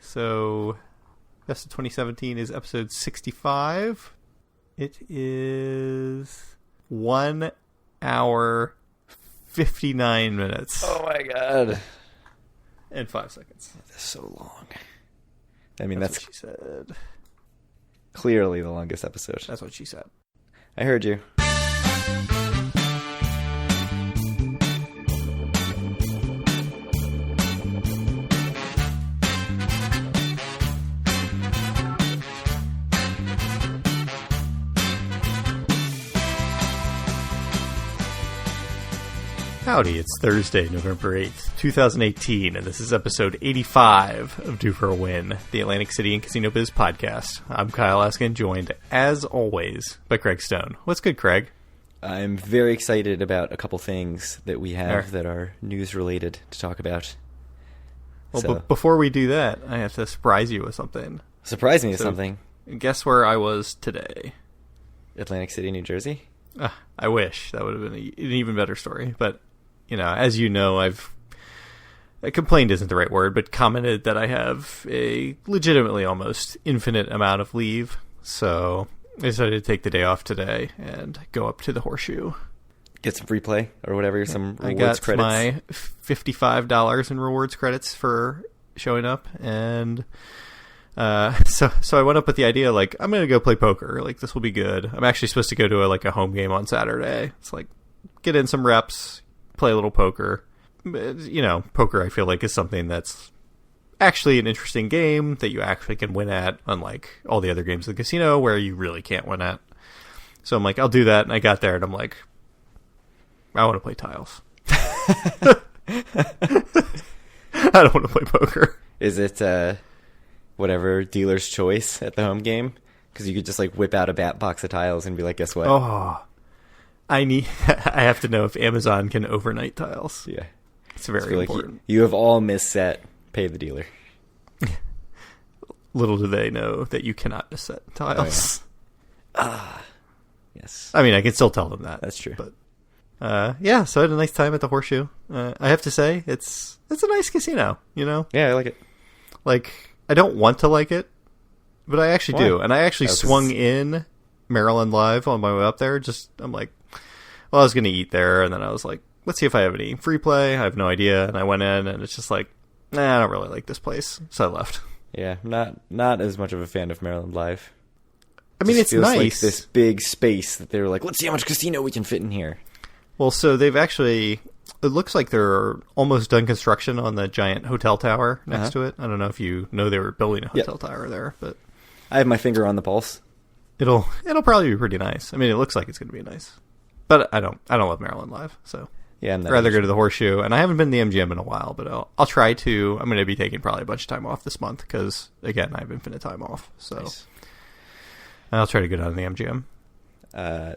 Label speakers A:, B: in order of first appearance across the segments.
A: So, Best of 2017 is episode 65. It is 1 hour, 59 minutes.
B: Oh my god.
A: And 5 seconds.
B: That's so long. I mean,
A: that's what she said.
B: Clearly the longest episode.
A: That's what she said.
B: I heard you.
A: Howdy, it's Thursday, November 8th, 2018, and this is episode 85 of Due for a Win, the Atlantic City and Casino Biz podcast. I'm Kyle Askin, joined, as always, by Craig Stone. What's good, Craig?
B: I'm very excited about a couple things that we have that are news-related to talk about.
A: Well, but before we do that, I have to surprise you with something.
B: Surprise me with something?
A: Guess where I was today?
B: Atlantic City, New Jersey?
A: I wish. That would have been an even better story, but... You know, as you know, complained isn't the right word, but commented that I have a legitimately almost infinite amount of leave. So I decided to take the day off today and go up to the Horseshoe. Get
B: some free play or whatever, some rewards credits.
A: I got my $55 in rewards credits for showing up. And so I went up with the idea, like, I'm going to go play poker. Like, this will be good. I'm actually supposed to go to a home game on Saturday. It's like, get in some reps. Play a little poker. You know, poker I feel like is something that's actually an interesting game that you actually can win at, unlike all the other games in the casino where you really can't win at. So I'm like, I'll do that. And I got there and I'm like, I want to play tiles. I don't want to play poker.
B: Is it whatever dealer's choice at the home game? Because you could just whip out a box of tiles and be like, guess what?
A: Oh, I have to know if Amazon can overnight tiles.
B: Yeah.
A: It's very important.
B: You have all misset, pay the dealer.
A: Little do they know that you cannot misset tiles.
B: Yes.
A: I mean, I can still tell them that.
B: That's true.
A: But yeah, so I had a nice time at the Horseshoe. I have to say, it's a nice casino, you know?
B: Yeah, I like it.
A: Like, I don't want to like it, but I actually do. And I actually swung in Maryland Live on my way up there. I'm like, well, I was going to eat there, and then I was like, let's see if I have any free play. I have no idea. And I went in, and it's just like, nah, I don't really like this place. So I left.
B: Yeah, not as much of a fan of Maryland Live.
A: I mean, it's nice.
B: Like this big space that they were like, let's see how much casino we can fit in here.
A: Well, so they've actually, it looks like they're almost done construction on the giant hotel tower next to it. I don't know if you know they were building a hotel tower there, but
B: I have my finger on the pulse.
A: It'll probably be pretty nice. I mean, it looks like it's going to be nice. But I don't love Maryland Live, so
B: yeah,
A: I'd rather go to the Horseshoe. And I haven't been to the MGM in a while, but I'll try to. I'm going to be taking probably a bunch of time off this month because, again, I have infinite time off. So nice. I'll try to go down to the MGM.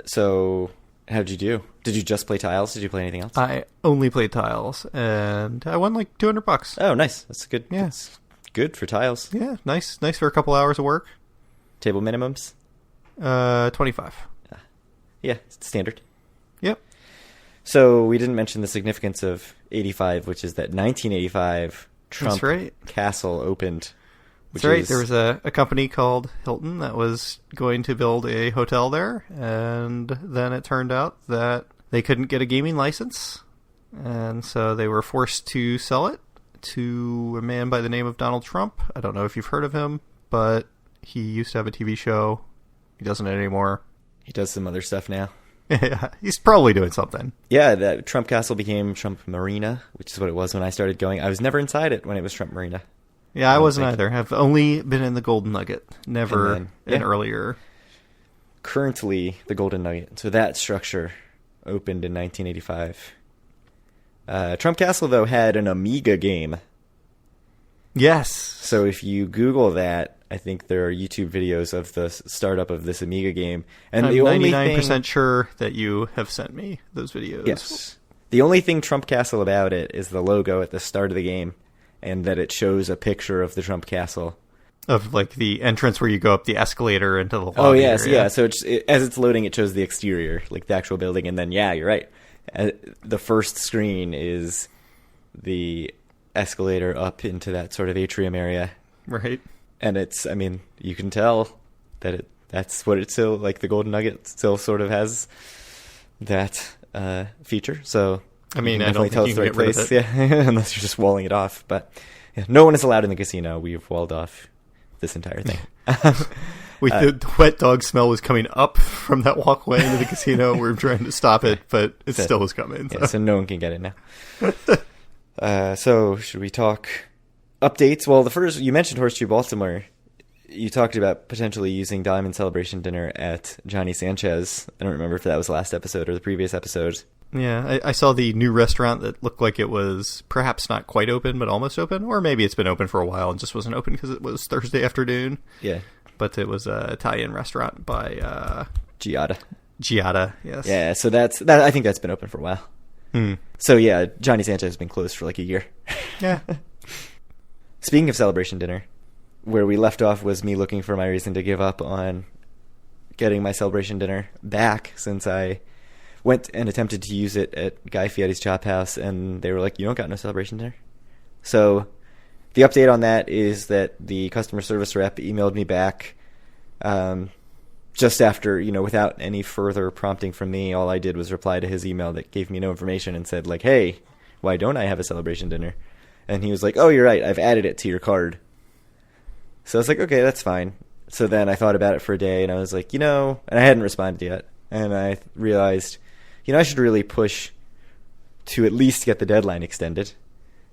B: So how'd you do? Did you just play tiles? Did you play anything else?
A: I only played tiles, and I won like $200.
B: Oh, nice. That's good.
A: Yeah.
B: That's good for tiles.
A: Yeah, nice for a couple hours of work.
B: Table minimums?
A: 25.
B: Yeah, it's standard.
A: Yep.
B: So we didn't mention the significance of 85, which is that 1985 Trump Castle opened.
A: That's right. There was a company called Hilton that was going to build a hotel there, and then it turned out that they couldn't get a gaming license, and so they were forced to sell it to a man by the name of Donald Trump. I don't know if you've heard of him, but he used to have a TV show. He doesn't anymore.
B: He does some other stuff now.
A: Yeah, he's probably doing something.
B: Yeah, that Trump Castle became Trump Marina, which is what it was when I started going. I was never inside it when it was Trump Marina.
A: Yeah, I wasn't either. I've only been in the Golden Nugget, never an earlier.
B: Currently, the Golden Nugget. So that structure opened in 1985. Trump Castle, though, had an Amiga game.
A: Yes.
B: So if you Google that, I think there are YouTube videos of the startup of this Amiga game. And
A: I'm
B: the
A: 99% sure that you have sent me those videos.
B: Yes. The only thing Trump Castle about it is the logo at the start of the game, and that it shows a picture of the Trump Castle.
A: Of like the entrance where you go up the escalator into the lobby.
B: Oh, yes,
A: area.
B: yeah. So as it's loading, it shows the exterior, like the actual building. And then, yeah, you're right. The first screen is the escalator up into that sort of atrium area.
A: Right.
B: And you can tell that that's what it's still, like, the Golden Nugget still sort of has that feature. So
A: I mean,
B: you
A: I
B: can definitely
A: don't
B: tell
A: think
B: it's
A: you
B: the right
A: can get
B: place.
A: rid of it.
B: Yeah, unless you're just walling it off. But yeah, no one is allowed in the casino. We've walled off this entire thing.
A: The wet dog smell was coming up from that walkway into the casino. We're trying to stop it, but it still was coming. So.
B: Yeah, so no one can get in now. So should we talk updates? Well, the first, you mentioned Horseshoe Baltimore. You talked about potentially using Diamond Celebration Dinner at Johnny Sanchez. I don't remember if that was the last episode or the previous episode.
A: Yeah, I saw the new restaurant that looked like it was perhaps not quite open, but almost open. Or maybe it's been open for a while and just wasn't open because it was Thursday afternoon.
B: Yeah.
A: But it was an Italian restaurant by...
B: Giada,
A: yes.
B: Yeah, so that. I think that's been open for a while. So yeah, Johnny Sanchez has been closed for like a year.
A: Yeah.
B: Speaking of Celebration Dinner, where we left off was me looking for my reason to give up on getting my Celebration Dinner back, since I went and attempted to use it at Guy Fieri's Chop House, and they were like, you don't got no Celebration Dinner. So the update on that is that the customer service rep emailed me back just after, without any further prompting from me. All I did was reply to his email that gave me no information and said, like, hey, why don't I have a Celebration Dinner? And he was like, oh, you're right, I've added it to your card. So I was like, okay, that's fine. So then I thought about it for a day, and I was like, and I hadn't responded yet. And I realized, I should really push to at least get the deadline extended,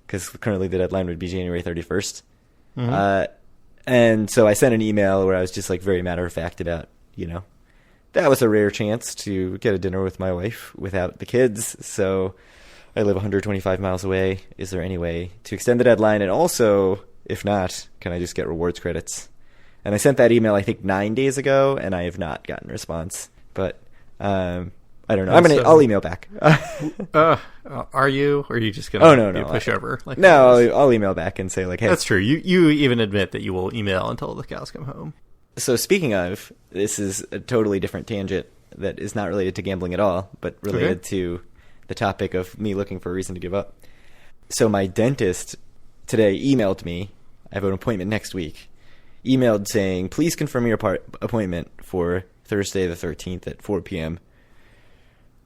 B: because currently the deadline would be January 31st. Mm-hmm. And so I sent an email where I was just like very matter of fact about, that was a rare chance to get a dinner with my wife without the kids. So I live 125 miles away. Is there any way to extend the deadline? And also, if not, can I just get rewards credits? And I sent that email, I think, 9 days ago, and I have not gotten a response. But I don't know. I'll email back.
A: Are you? Or are you just going to
B: no,
A: push over? Like,
B: no, I'll email back and say, like, hey.
A: That's true. You even admit that you will email until the cows come home.
B: So speaking of, this is a totally different tangent that is not related to gambling at all, but related to the topic of me looking for a reason to give up. So my dentist today emailed me. I have an appointment next week. Emailed saying, please confirm your appointment for Thursday the 13th at 4 p.m.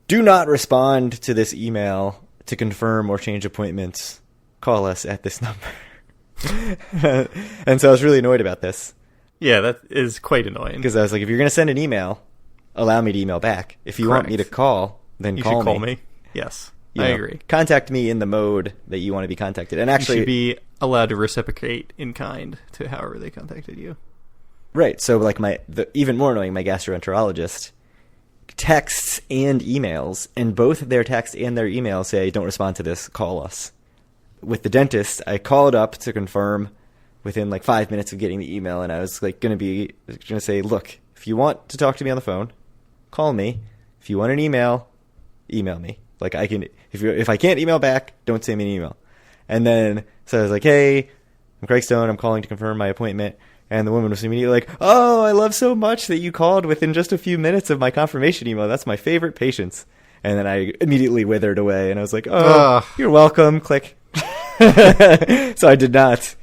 B: Do not respond to this email to confirm or change appointments. Call us at this number. And so I was really annoyed about this.
A: Yeah, that is quite annoying.
B: Because I was like, if you're going to send an email, allow me to email back. If you want me to call, then
A: you
B: call me.
A: should call me. Yes, I agree.
B: Contact me in the mode that you want to be contacted. And actually,
A: you should be allowed to reciprocate in kind to however they contacted you.
B: Right. So, like, even more annoying, my gastroenterologist texts and emails, and both their text and their email say, don't respond to this, call us. With the dentist, I called up to confirm within like 5 minutes of getting the email, and I was like going to say, look, if you want to talk to me on the phone, call me. If you want an email, email me. Like, I can, if I can't email back, don't send me an email. And then, so I was like, hey, I'm Craig Stone, I'm calling to confirm my appointment. And the woman was immediately like, oh, I love so much that you called within just a few minutes of my confirmation email. That's my favorite patience. And then I immediately withered away, and I was like, you're welcome, click. So I did not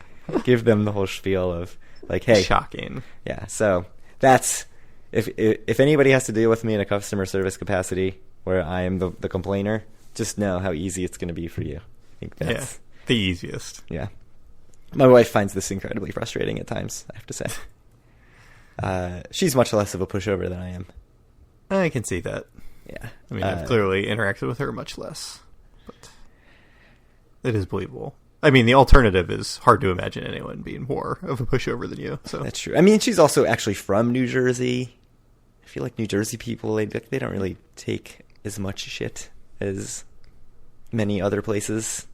B: give them the whole spiel of, like, hey.
A: Shocking.
B: Yeah, so that's, if anybody has to deal with me in a customer service capacity where I am the complainer, just know how easy it's going to be for you. I think that's
A: the easiest.
B: Yeah. My wife finds this incredibly frustrating at times, I have to say. She's much less of a pushover than I am.
A: I can see that.
B: Yeah.
A: I mean, I've clearly interacted with her much less. But it is believable. I mean, the alternative is hard to imagine anyone being more of a pushover than you. So
B: that's true. I mean, she's also actually from New Jersey. I feel like New Jersey people, they don't really take as much shit as many other places.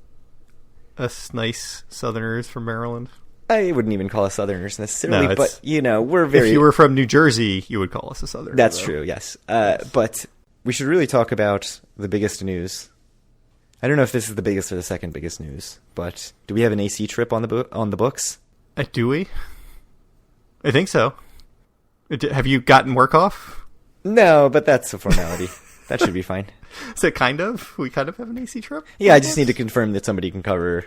A: Us nice Southerners from Maryland.
B: I wouldn't even call us Southerners necessarily, but, we're very...
A: If you were from New Jersey, you would call us a Southerner.
B: That's true, yes. But we should really talk about the biggest news. I don't know if this is the biggest or the second biggest news, but do we have an AC trip on the books?
A: Do we? I think so. Have you gotten work off?
B: No, but that's a formality. That should be fine.
A: So kind of? We kind of have an AC trip?
B: Yeah, I just need to confirm that somebody can cover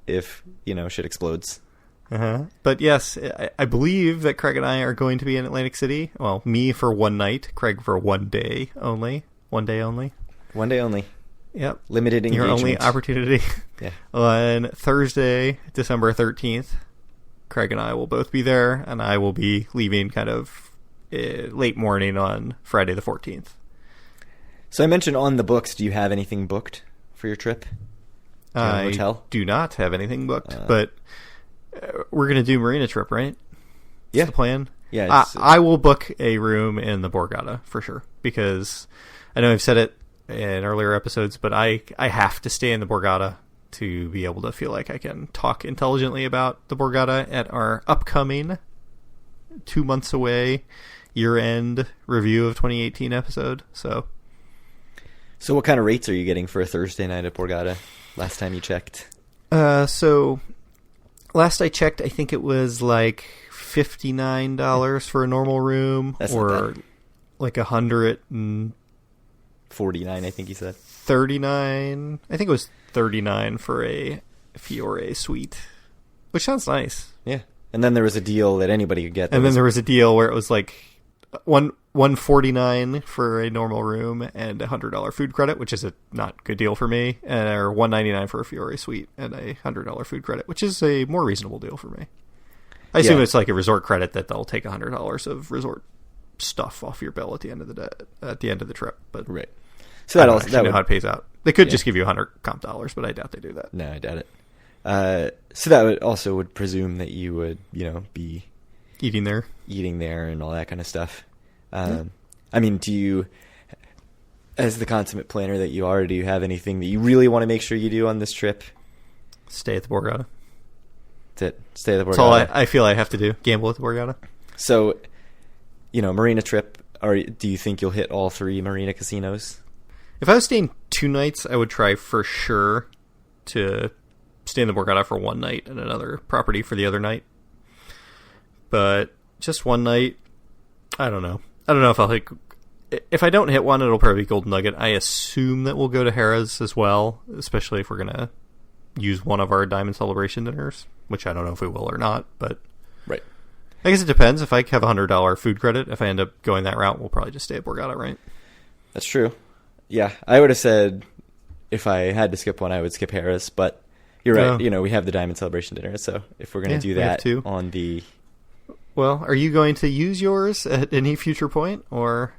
B: if, shit explodes.
A: But yes, I believe that Craig and I are going to be in Atlantic City. Well, me for one night, Craig for one day only. One day only.
B: One day only.
A: Yep.
B: Limited engagement.
A: Your only opportunity.
B: Yeah.
A: On Thursday, December 13th, Craig and I will both be there, and I will be leaving kind of late morning on Friday the 14th.
B: So I mentioned on the books, do you have anything booked for your trip? Do you have a hotel?
A: Do not have anything booked, but we're going to do Marina trip, right?
B: Yeah.
A: That's the plan?
B: Yeah.
A: I will book a room in the Borgata for sure, because I know I've said it in earlier episodes, but I have to stay in the Borgata to be able to feel like I can talk intelligently about the Borgata at our upcoming 2 months away year-end review of 2018 episode. So
B: what kind of rates are you getting for a Thursday night at Borgata last time you checked?
A: So last I checked, I think it was like $59 for a normal room.
B: That's
A: or like $139.
B: I think you said.
A: I think it was $39 for a Fiore suite, which sounds nice.
B: Yeah. And then there was a deal that anybody could get.
A: And then there was a deal where it was like $149 for a normal room and $100 food credit, which is a not good deal for me, or $199 for a Fiore suite and a $100 food credit, which is a more reasonable deal for me. I assume it's like a resort credit that they'll take $100 of resort stuff off your bill at the end of the trip. But
B: right. So that also
A: know how it pays out. They could just give you 100 comp dollars, but I doubt they do that.
B: No, I doubt it. So that would presume that you would, be
A: eating there
B: and all that kind of stuff. I mean, do you, as the consummate planner that you are, do you have anything that you really want to make sure you do on this trip?
A: Stay at the Borgata.
B: That's it. Stay at the Borgata.
A: That's all I feel I have to do. Gamble at the Borgata.
B: So, Marina trip, do you think you'll hit all 3 Marina casinos?
A: If I was staying 2 nights, I would try for sure to stay in the Borgata for one night and another property for the other night. But just one night, I don't know. I don't know if I don't hit one, it'll probably be Golden Nugget. I assume that we'll go to Harrah's as well, especially if we're going to use one of our Diamond Celebration dinners, which I don't know if we will or not, but
B: right.
A: I guess it depends. If I have $100 food credit, if I end up going that route, we'll probably just stay at Borgata, right?
B: That's true. Yeah, I would have said if I had to skip one, I would skip Harrah's, but you're right. We have the Diamond Celebration dinner, so if we're going to do that on the...
A: Well, are you going to use yours at any future point, or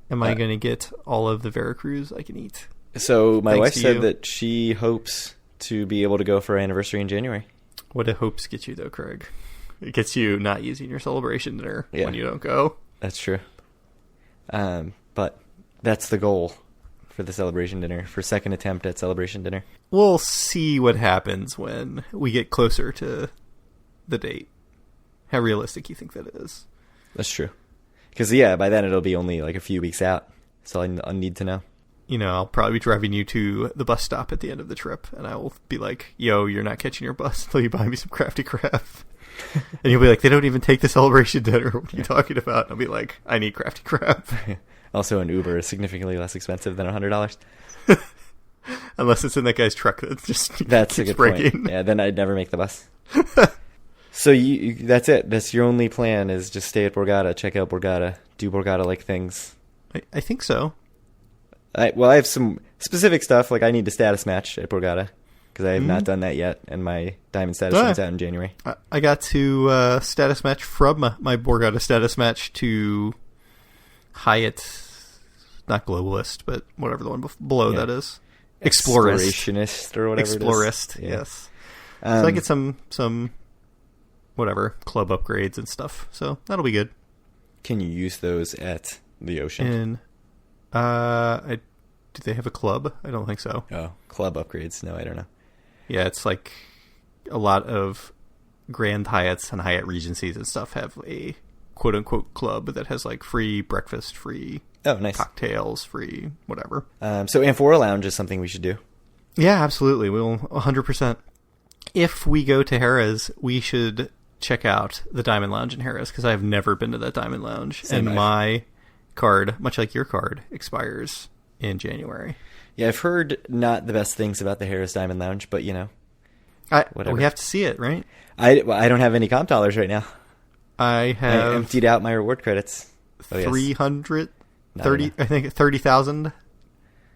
A: am I going to get all of the Veracruz I can eat?
B: So my wife said that she hopes to be able to go for our anniversary in January.
A: What do hopes get you, though, Craig? It gets you not using your celebration dinner when you don't go.
B: That's true. But that's the goal for the celebration dinner, for second attempt at celebration dinner.
A: We'll see what happens when we get closer to the date. How realistic you think that is?
B: That's true. Because, by then it'll be only like a few weeks out. So I'll need to know.
A: I'll probably be driving you to the bus stop at the end of the trip, and I will be like, yo, you're not catching your bus until you buy me some Crafty Craft. And you'll be like, they don't even take the celebration dinner. What are you talking about? And I'll be like, I need Crafty Craft.
B: Also, an Uber is significantly less expensive than $100.
A: Unless it's in that guy's truck that just
B: that's a good
A: breaking.
B: Point. Yeah, then I'd never make the bus. So that's it. That's your only plan, is just stay at Borgata, check out Borgata, do Borgata-like things.
A: I think so.
B: I have some specific stuff, like I need to status match at Borgata, because I have not done that yet, and my Diamond status comes out in January.
A: I got to status match from my Borgata status match to Hyatt, not Globalist, but whatever the one below that is.
B: Explorationist or whatever
A: Explorist,
B: it is.
A: yes. So I get some whatever, club upgrades and stuff, so that'll be good.
B: Can you use those at the Ocean?
A: Do they have a club? I don't think so.
B: Oh, club upgrades? No, I don't know.
A: Yeah, it's like a lot of Grand Hyatts and Hyatt Regencies and stuff have a quote-unquote club that has like free breakfast, free cocktails, free whatever.
B: So Amphora Lounge is something we should do.
A: Yeah, absolutely. We'll 100%. If we go to Harrah's, we should check out the Diamond Lounge in Harrah's, because I've never been to that Diamond Lounge.
B: Same.
A: And my card, much like your card, expires in January.
B: Yeah, I've heard not the best things about the Harrah's Diamond Lounge, but whatever.
A: We have to see it, right?
B: I don't have any comp dollars right now.
A: I have
B: I emptied out my reward credits.
A: 330, I think 30,000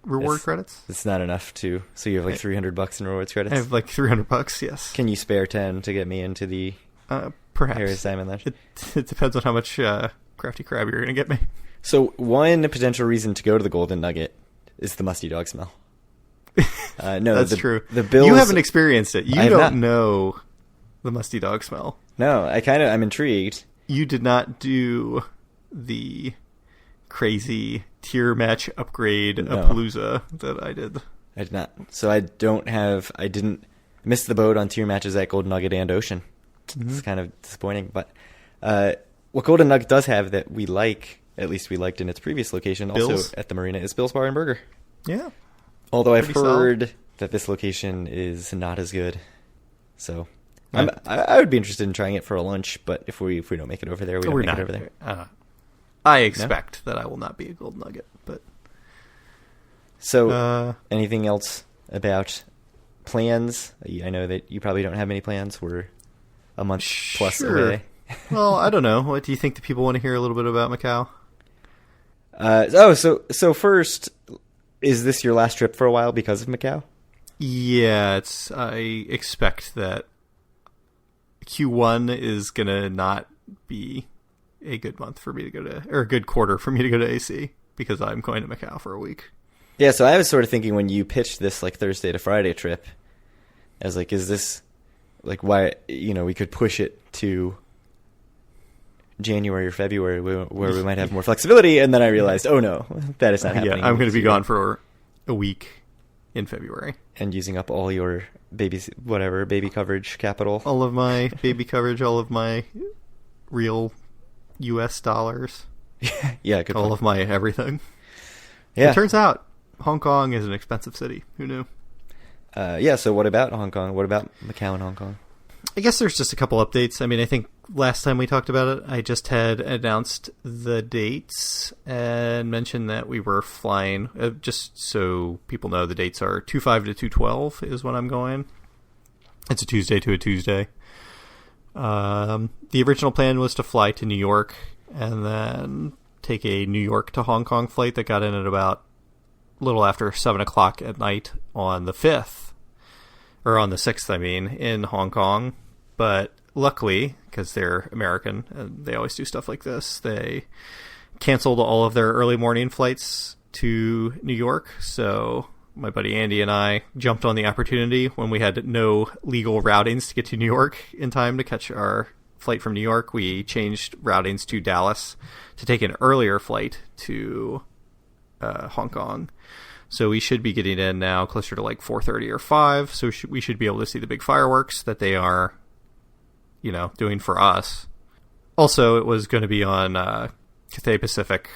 A: reward credits.
B: It's not enough so you have like $300 in rewards credits?
A: I have like $300, yes.
B: Can you spare 10 to get me into the
A: perhaps
B: Harry's Diamond Lounge?
A: It depends on how much Crafty Crab you're going to get me.
B: So one potential reason to go to the Golden Nugget is the musty dog smell. No,
A: that's true.
B: The bills,
A: you haven't experienced it. You don't
B: not.
A: know the musty dog smell.
B: No, I'm intrigued.
A: You did not do the crazy tier match upgrade Palooza that I did.
B: I did not. So I didn't miss the boat on tier matches at Golden Nugget and Ocean. Mm-hmm. It's kind of disappointing. But what Golden Nugget does have that we like, at least we liked in its previous location,
A: Bill's?
B: also at the marina, is Bill's Bar and Burger.
A: Yeah.
B: Although I've heard that this location is not as good. So I would be interested in trying it for a lunch, but if we don't make it over there, we don't make it over there.
A: I expect that I will not be a Gold Nugget, but
B: so anything else about plans? I know that you probably don't have any plans. We're a month plus away.
A: Well, I don't know. What do you think the people want to hear a little bit about Macau?
B: So first, is this your last trip for a while because of Macau?
A: Yeah, I expect that Q1 is gonna not be a good month for me to go to, or a good quarter for me to go to AC, because I'm going to Macau for a week.
B: Yeah, so I was sort of thinking when you pitched this like Thursday to Friday trip, I was like, is this like why, we could push it to January or February where we might have more flexibility, and then I realized, oh no, that is not happening.
A: Yeah, I'm going to be gone for a week in February.
B: And using up all your baby coverage capital.
A: All of my baby coverage, all of my real US dollars.
B: Yeah, good
A: all
B: point.
A: of my everything.
B: Yeah.
A: It turns out Hong Kong is an expensive city. Who knew?
B: So what about Hong Kong? What about Macau and Hong Kong?
A: I guess there's just a couple updates. I mean, I think last time we talked about it, I just had announced the dates and mentioned that we were flying. Just so people know, the dates are 2/5 to 2/12 is when I'm going. It's a Tuesday to a Tuesday. The original plan was to fly to New York and then take a New York to Hong Kong flight that got in at about a little after 7 o'clock at night on the 5th. Or on the 6th, in Hong Kong. But luckily, because they're American and they always do stuff like this, they canceled all of their early morning flights to New York. So my buddy Andy and I jumped on the opportunity when we had no legal routings to get to New York in time to catch our flight from New York. We changed routings to Dallas to take an earlier flight to Hong Kong. So we should be getting in now closer to like 4:30 or 5. So we should be able to see the big fireworks that they are, doing for us. Also, it was going to be on Cathay Pacific.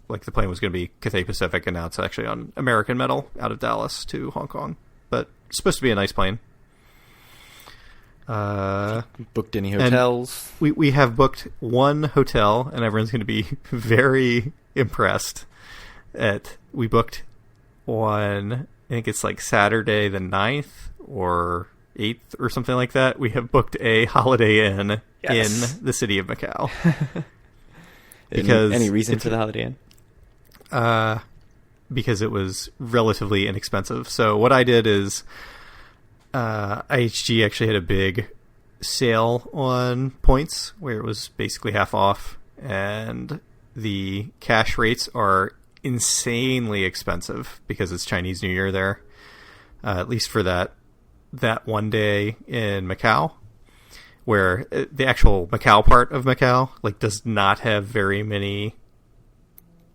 A: Like the plane was going to be Cathay Pacific, and now it's actually on American Metal out of Dallas to Hong Kong. But it's supposed to be a nice plane.
B: Booked any hotels?
A: We have booked one hotel, and everyone's going to be very impressed. We booked on, I think it's like Saturday the 9th or 8th or something like that. We have booked a Holiday Inn in the city of Macau. Because
B: any reason for the Holiday Inn?
A: Because it was relatively inexpensive. So what I did is IHG actually had a big sale on points where it was basically half off, and the cash rates are insanely expensive because it's Chinese New Year there, at least for that one day in Macau, where the actual Macau part of Macau does not have very many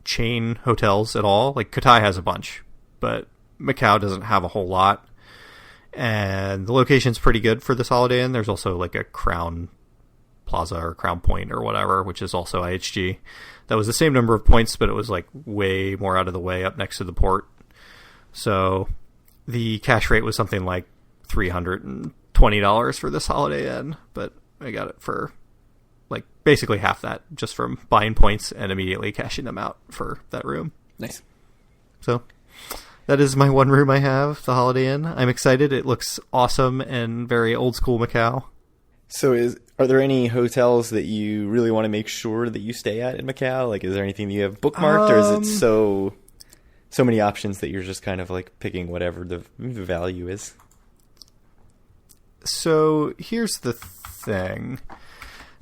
A: chain hotels at all. Like Cathay has a bunch, but Macau doesn't have a whole lot, and the location's pretty good for this Holiday Inn. There's also like a Crown Plaza or Crown Point or whatever, which is also IHG. That was the same number of points, but it was like way more out of the way up next to the port. So the cash rate was something like $320 for this Holiday Inn, but I got it for like basically half that just from buying points and immediately cashing them out for that room.
B: Nice.
A: So That is my one room I have, the Holiday Inn. I'm excited. It looks awesome and very old school Macau.
B: So are there any hotels that you really want to make sure that you stay at in Macau? Like, is there anything that you have bookmarked, or is it so many options that you're just kind of like picking whatever the value is?
A: So here's the thing.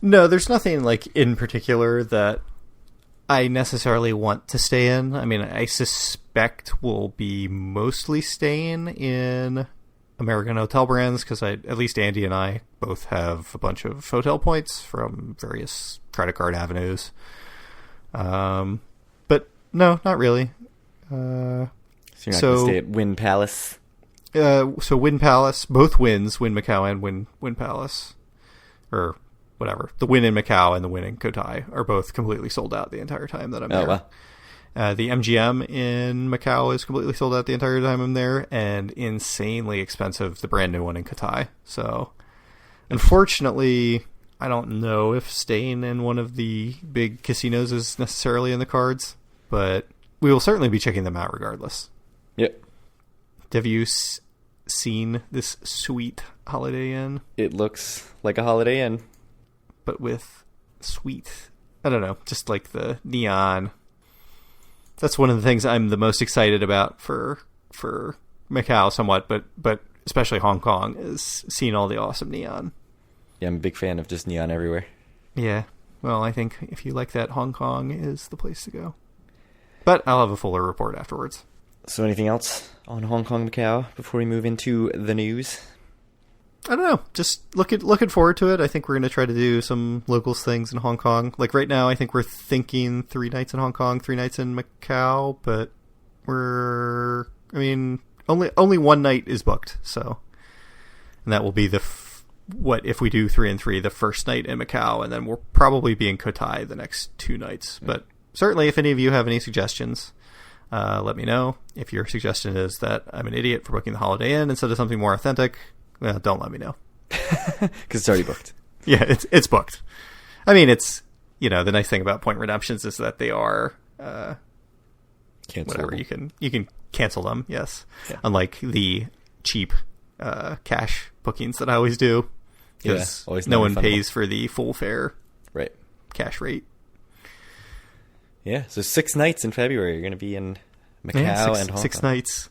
A: No, there's nothing like in particular that I necessarily want to stay in. I mean, I suspect we'll be mostly staying in American hotel brands because at least Andy and I both have a bunch of hotel points from various credit card avenues. But no, not really.
B: So you're not going to stay at Wynn Palace?
A: So Wynn Palace, both Wynns, Wynn Macau and Wynn Palace, or whatever. The Wynn in Macau and the Wynn in Cotai are both completely sold out the entire time that I'm there. Wow. The MGM in Macau is completely sold out the entire time I'm there, and insanely expensive, the brand new one in Cotai. So, unfortunately, I don't know if staying in one of the big casinos is necessarily in the cards, but we will certainly be checking them out regardless.
B: Yep.
A: Have you seen this sweet Holiday Inn?
B: It looks like a Holiday Inn.
A: But with sweet, I don't know, just like the neon. That's one of the things I'm the most excited about for Macau somewhat, but especially Hong Kong, is seeing all the awesome neon.
B: Yeah, I'm a big fan of just neon everywhere.
A: Yeah, well, I think if you like that, Hong Kong is the place to go. But I'll have a fuller report afterwards.
B: So anything else on Hong Kong, Macau before we move into the news?
A: I don't know. Just looking forward to it. I think we're going to try to do some locals things in Hong Kong. Like right now, I think we're thinking 3 nights in Hong Kong, 3 nights in Macau, but only one night is booked. So, and that will be if we do 3 and 3, the first night in Macau, and then we'll probably be in Cotai the next 2 nights. But certainly, if any of you have any suggestions, let me know. If your suggestion is that I'm an idiot for booking the Holiday Inn instead of something more authentic, well, don't let me know.
B: Because it's already booked.
A: Yeah, it's booked. I mean, it's, the nice thing about point redemptions is that they are whatever, you can cancel them, yes. Yeah. Unlike the cheap cash bookings that I always do. Because no one pays for the full fare cash rate.
B: Yeah, so 6 nights in February. You're going to be in Macau and Hong Kong.
A: 6 nights.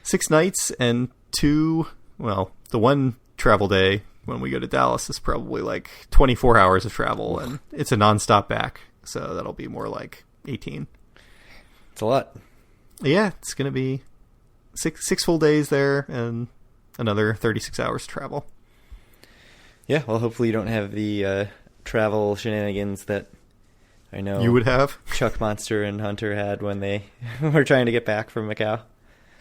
A: 6 nights and 2... Well, the one travel day when we go to Dallas is probably like 24 hours of travel, and it's a nonstop back. So that'll be more like 18.
B: It's a lot.
A: Yeah, it's going to be six full days there and another 36 hours travel.
B: Yeah, well, hopefully you don't have the travel shenanigans that I know
A: you would have.
B: Chuck Monster and Hunter had when they were trying to get back from Macau.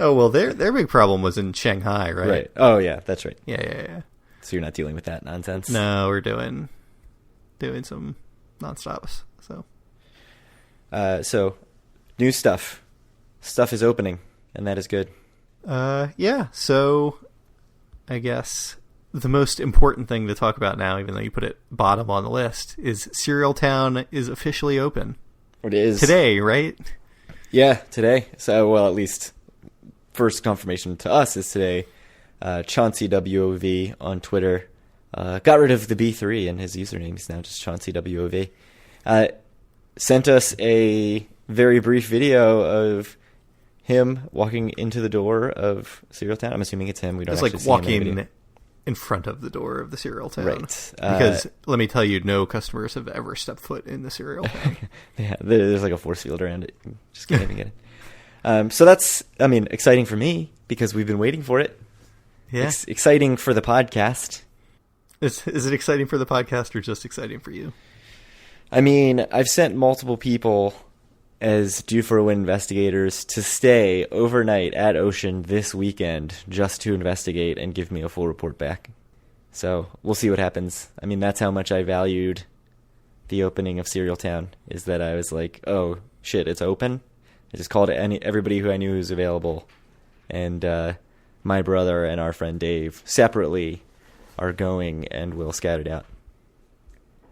A: Oh, well, their big problem was in Shanghai, right?
B: Right. Oh, yeah, that's right.
A: Yeah.
B: So you're not dealing with that nonsense?
A: No, we're doing some non-stops.
B: So, new stuff. Stuff is opening, and that is good.
A: Yeah, so I guess the most important thing to talk about now, even though you put it bottom on the list, is Cereal Town is officially open.
B: It is.
A: Today, right?
B: Yeah, today. So, well, at least... First confirmation to us is today. Chauncey WOV on Twitter got rid of the B3 and his username is now just Chauncey WOV. Sent us a very brief video of him walking into the door of Cereal Town. I'm assuming it's him. We don't
A: it's
B: actually
A: like
B: see
A: walking
B: him
A: in front of the door of the Cereal Town.
B: Right.
A: Because let me tell you, no customers have ever stepped foot in the Cereal Town.
B: Yeah, there's like a force field around it. Just can't even get it. So that's, exciting for me because we've been waiting for it.
A: Yeah.
B: Exciting for the podcast.
A: Is it exciting for the podcast or just exciting for you?
B: I've sent multiple people as due for a win investigators to stay overnight at Ocean this weekend just to investigate and give me a full report back. So we'll see what happens. That's how much I valued the opening of Cereal Town, is that I was like, oh, shit, it's open? I just called everybody who I knew was available, and my brother and our friend Dave separately are going, and we'll scout it out.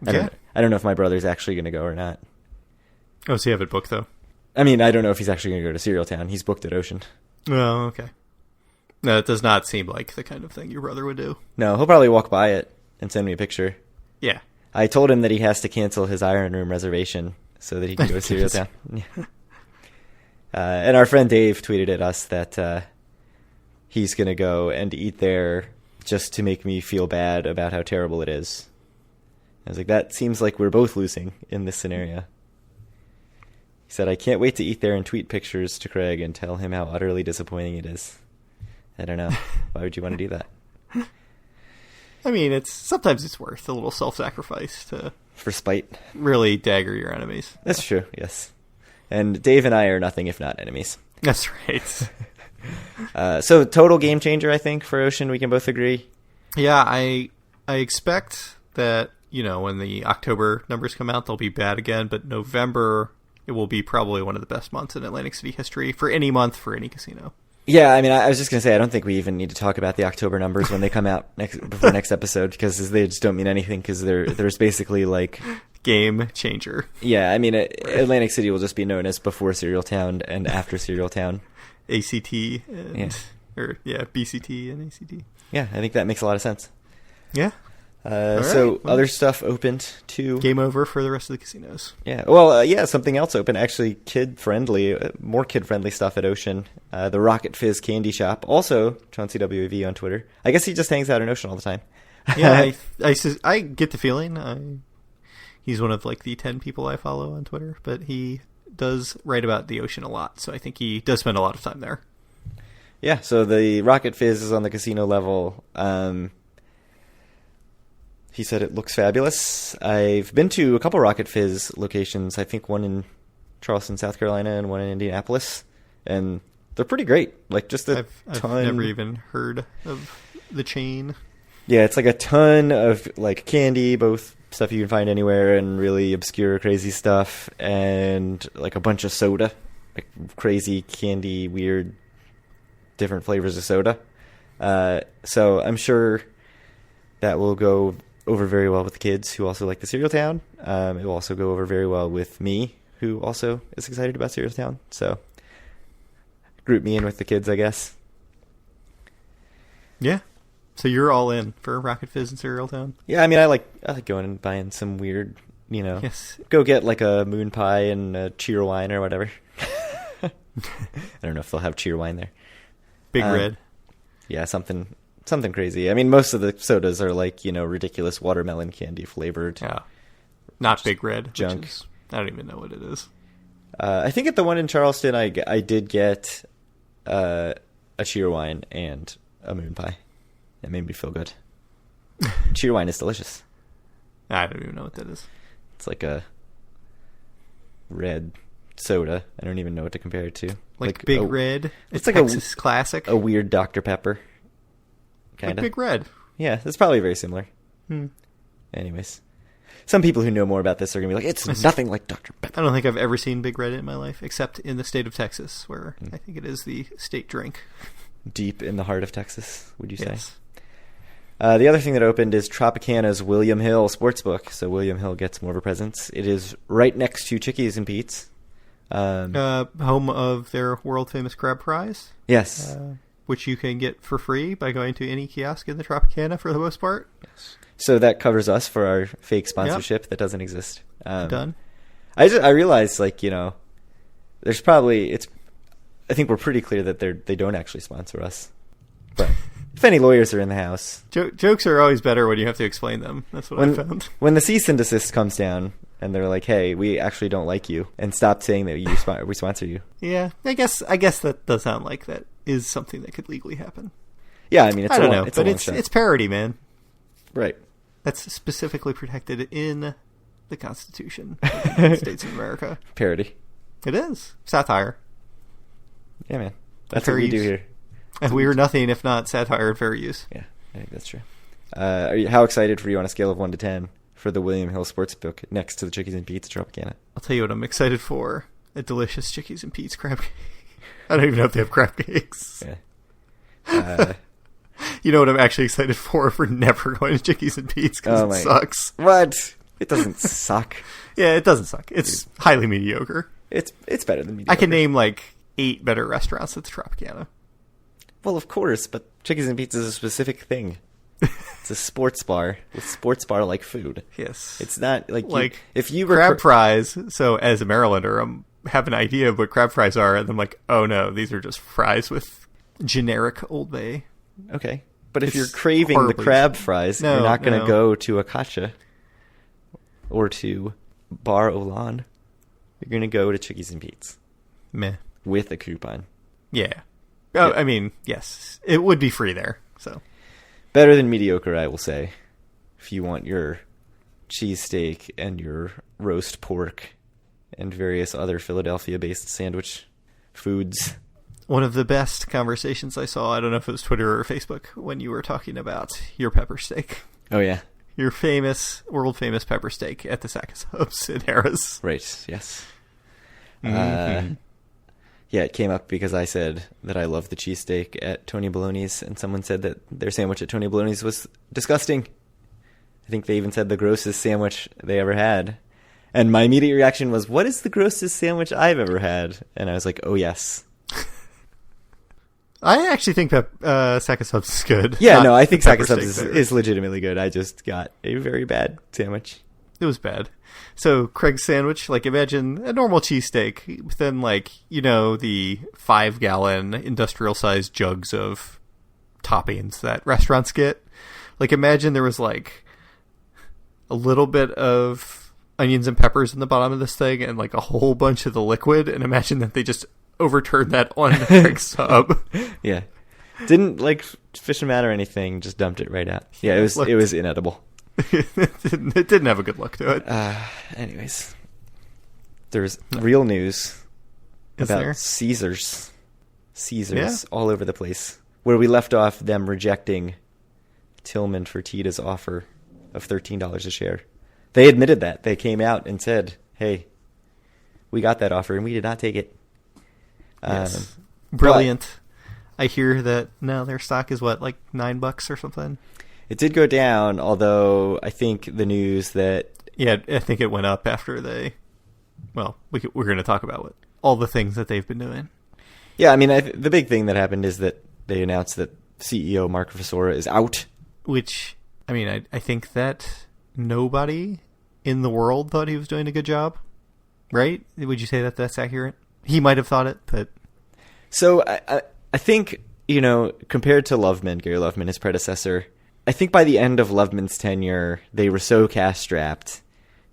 A: Yeah.
B: I don't know if my brother's actually going to go or not.
A: Oh, so you have it booked, though?
B: I don't know if he's actually going to go to Cereal Town. He's booked at Ocean.
A: Oh, okay. No, it does not seem like the kind of thing your brother would do.
B: No, he'll probably walk by it and send me a picture.
A: Yeah.
B: I told him that he has to cancel his Iron Room reservation so that he can go to Cereal Town. Yeah. And our friend Dave tweeted at us that he's going to go and eat there just to make me feel bad about how terrible it is. I was like, that seems like we're both losing in this scenario. He said, I can't wait to eat there and tweet pictures to Craig and tell him how utterly disappointing it is. I don't know. Why would you want to do that?
A: I mean, sometimes it's worth a little self-sacrifice to...
B: For spite.
A: Really dagger your enemies.
B: That's true, yes. And Dave and I are nothing if not enemies.
A: That's right.
B: So total game changer, I think, for Ocean. We can both agree.
A: Yeah, I expect that, when the October numbers come out, they'll be bad again. But November, it will be probably one of the best months in Atlantic City history for any month for any casino.
B: Yeah, I mean, I was just going to say, I don't think we even need to talk about the October numbers when they come out before next episode, because they just don't mean anything, because there's basically like...
A: Game changer.
B: Yeah, I mean, Atlantic City will just be known as before Cereal Town and after Cereal Town.
A: ACT and... Yeah. BCT and ACT.
B: Yeah, I think that makes a lot of sense.
A: Yeah.
B: So other stuff opened too.
A: Game over for the rest of the casinos.
B: Yeah. Well, something else opened. Actually, more kid-friendly stuff at Ocean. The Rocket Fizz Candy Shop. Also, Chauncey WAV on Twitter. I guess he just hangs out in Ocean all the time.
A: Yeah, I get the feeling he's one of like the 10 people I follow on Twitter, but he does write about the Ocean a lot, so I think he does spend a lot of time there.
B: Yeah. So the Rocket Fizz is on the casino level. He said it looks fabulous. I've been to a couple Rocket Fizz locations. I think one in Charleston, South Carolina, and one in Indianapolis, and they're pretty great. Like just I've
A: never even heard of the chain.
B: Yeah, it's like a ton of like candy, both stuff you can find anywhere and really obscure, crazy stuff, and like a bunch of soda, like crazy candy, weird, different flavors of soda. So I'm sure that will go over very well with the kids who also like the Cereal Town. It will also go over very well with me, who also is excited about Cereal Town. So group me in with the kids, I guess.
A: Yeah. So you're all in for Rocket Fizz and Cereal Town?
B: Yeah, I mean, I like going and buying some weird,
A: Yes.
B: Go get like a moon pie and a cheer wine or whatever. I don't know if they'll have cheer wine there.
A: Big Red.
B: Yeah, something crazy. I mean, most of the sodas are like, ridiculous watermelon candy flavored.
A: Yeah. Not Big Red.
B: Junk.
A: I don't even know what it is.
B: I think at the one in Charleston, I did get a cheer wine and a moon pie. That made me feel good. Cheer wine is delicious.
A: I don't even know what that is.
B: It's like a red soda. I don't even know what to compare it to.
A: Like Big Red?
B: It's like
A: Texas classic?
B: A weird Dr. Pepper. Kind of.
A: Like Big Red.
B: Yeah, it's probably very similar. Anyways. Some people who know more about this are going to be like, it's nothing like Dr. Pepper.
A: I don't think I've ever seen Big Red in my life, except in the state of Texas, where I think it is the state drink.
B: Deep in the heart of Texas, would you say?
A: Yes.
B: The other thing that opened is Tropicana's William Hill Sportsbook. So William Hill gets more of a presence. It is right next to Chickies and Pete's.
A: Home of their world-famous crab fries.
B: Yes.
A: Which you can get for free by going to any kiosk in the Tropicana for the most part.
B: Yes. So that covers us for our fake sponsorship that doesn't exist.
A: Done.
B: I realized, there's probably... I think we're pretty clear that they don't actually sponsor us. But if any lawyers are in the house...
A: Jokes are always better when you have to explain them. That's what I found.
B: When the cease and desist comes down and they're like, hey, we actually don't like you, and stop saying that we sponsor you.
A: Yeah, I guess that does sound like that is something that could legally happen.
B: Yeah, I mean, it's
A: it's parody, man.
B: Right.
A: That's specifically protected in the Constitution of the United States of America.
B: Parody.
A: It is. Satire.
B: Yeah, man. That's what we do here.
A: And we are nothing if not satire and fair use.
B: Yeah, I think that's true. How excited for you on a scale of 1 to 10 for the William Hill Sportsbook next to the Chickies and Pete's Tropicana?
A: I'll tell you what I'm excited for. A delicious Chickies and Pete's crab cake. I don't even know if they have crab cakes.
B: Yeah.
A: You know what I'm actually excited for never going to Chickies and Pete's because it sucks.
B: What? It doesn't suck.
A: Yeah, it doesn't suck. It's highly mediocre.
B: It's better than mediocre.
A: I can name 8 better restaurants at the Tropicana.
B: Well, of course, but Chickies and Pizza is a specific thing. It's a sports bar with sports bar-like food.
A: Yes.
B: It's not like if you
A: crab fries. So as a Marylander, I have an idea of what crab fries are, and I'm like, oh no, these are just fries with generic Old Bay.
B: Okay. But if you're craving the crab fries, you're not going to go to Akasha or to Bar Olan. You're going to go to Chickies and Pete's.
A: Meh.
B: With a coupon.
A: Yeah. Oh, yeah. I mean, yes. It would be free there, so.
B: Better than mediocre, I will say. If you want your cheesesteak and your roast pork and various other Philadelphia-based sandwich foods.
A: One of the best conversations I saw, I don't know if it was Twitter or Facebook, when you were talking about your pepper steak.
B: Oh, yeah.
A: Your famous, world-famous pepper steak at the Sack of Subs in Harris.
B: Right, yes.
A: Mm-hmm.
B: Yeah, it came up because I said that I love the cheesesteak at Tony Baloney's, and someone said that their sandwich at Tony Baloney's was disgusting. I think they even said the grossest sandwich they ever had. And my immediate reaction was, what is the grossest sandwich I've ever had? And I was like, oh, yes.
A: I actually think that Sack of Subs is good.
B: Yeah, no, I think Sack of Subs is legitimately good. I just got a very bad sandwich.
A: It was bad. So Craig's sandwich, like imagine a normal cheesesteak, but then like, you know, the 5-gallon industrial-sized jugs of toppings that restaurants get. Like imagine there was like a little bit of onions and peppers in the bottom of this thing and like a whole bunch of the liquid, and imagine that they just overturned that on Craig's sub.
B: Yeah. Didn't like fish them out or anything, just dumped it right out. Yeah, it was inedible.
A: It didn't have a good look to it.
B: Anyways, there's real news about
A: there?
B: Caesars all over the place. Where we left off, them rejecting Tillman Fertitta's offer of $13 a share. They admitted that. They came out and said, hey, we got that offer and we did not take it.
A: Yes. Brilliant. I hear that now their stock is what, like $9 or something?
B: It did go down, although I think the news that...
A: Yeah, I think it went up after they... Well, we're going to talk about all the things that they've been doing.
B: Yeah, I mean, the big thing that happened is that they announced that CEO Mark Vasora is out.
A: Which, I mean, I think that nobody in the world thought he was doing a good job, right? Would you say that that's accurate? He might have thought it, but...
B: So, I think, you know, compared to Loveman, Gary Loveman, his predecessor... I think by the end of Loveman's tenure, they were so cash-strapped